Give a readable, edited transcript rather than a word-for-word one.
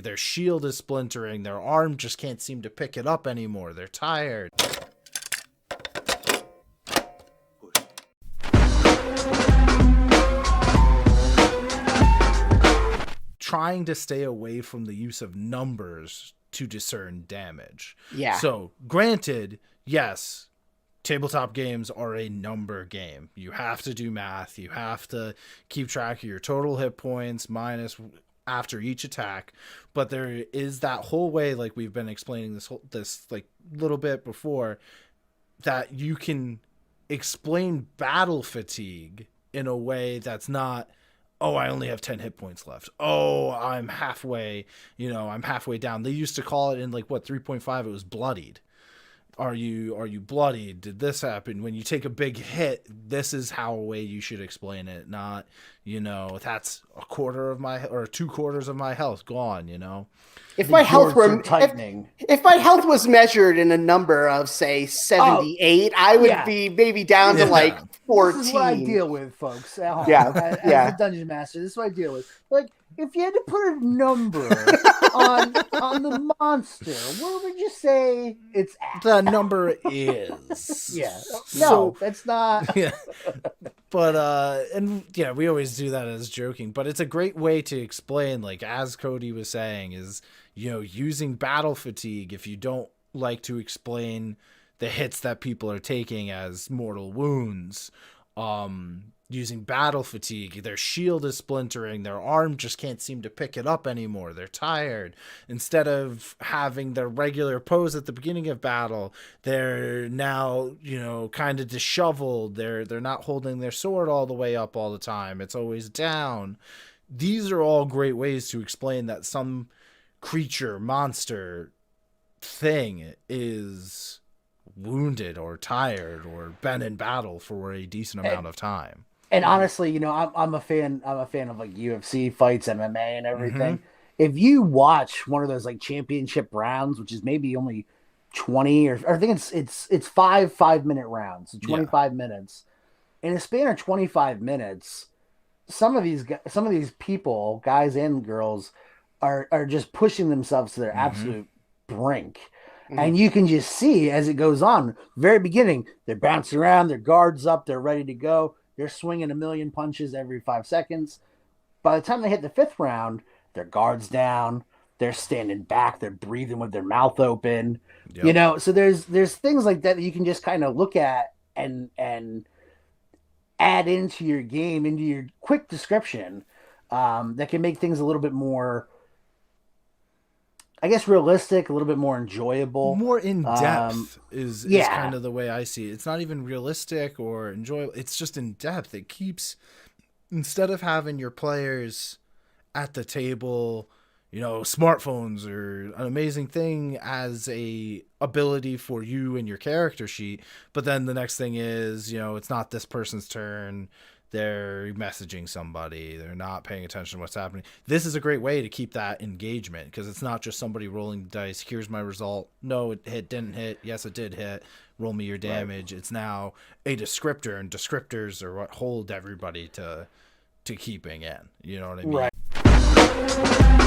Their shield is splintering. Their arm just can't seem to pick it up anymore. They're tired. Trying to stay away from the use of numbers to discern damage. Yeah. So, granted, yes, tabletop games are a number game. You have to do math. You have to keep track of your total hit points minus after each attack, but there is that whole way, like we've been explaining this like little bit before, that you can explain battle fatigue in a way that's not, oh, I only have 10 hit points left. Oh, I'm halfway down. They used to call it in like 3.5, it was bloodied. Are you bloodied? Did this happen? When you take a big hit, this is how way you should explain it. Not, that's a quarter of my or 2/4 of my health gone. If my health were tightening, if my health was measured in a number of say 78, I would be maybe down to like 14. This is what I deal with, folks. As a dungeon master, this is what I deal with. Like, if you had to put a number on the monster, what would you say it's at? The number is. That's not. Yeah. But we always do that as joking, but it's a great way to explain, like as Cody was saying, is using battle fatigue. If you don't like to explain the hits that people are taking as mortal wounds, using battle fatigue, their shield is splintering, their arm just can't seem to pick it up anymore, they're tired. Instead of having their regular pose at the beginning of battle, they're now kind of disheveled, they're not holding their sword all the way up all the time, it's always down. These are all great ways to explain that some creature, monster, thing is wounded or tired or been in battle for a decent amount of time. And honestly, I'm a fan of like UFC fights, MMA and everything. Mm-hmm. If you watch one of those like championship rounds, which is maybe only 20 or I think it's 5-minute rounds, so 25 minutes. In a span of 25 minutes, some of these people, guys and girls, are just pushing themselves to their absolute brink. Mm-hmm. And you can just see as it goes on, very beginning, they're bouncing around, their guard's up, they're ready to go. They're swinging a million punches every 5 seconds. By the time they hit the 5th round, their guard's down, they're standing back, they're breathing with their mouth open. Yep. So there's things like that you can just kind of look at and add into your game, into your quick description, that can make things a little bit more, I guess, realistic, a little bit more enjoyable. More in depth is kind of the way I see it. It's not even realistic or enjoyable. It's just in depth. It keeps, instead of having your players at the table, smartphones are an amazing thing as a ability for you and your character sheet. But then the next thing is, it's not this person's turn. They're messaging somebody. They're not paying attention to what's happening. This is a great way to keep that engagement because it's not just somebody rolling the dice. Here's my result. No, it hit, didn't hit. Yes, it did hit. Roll me your damage. Right. It's now a descriptor, and descriptors are what hold everybody to keeping in. You know what I mean? Right.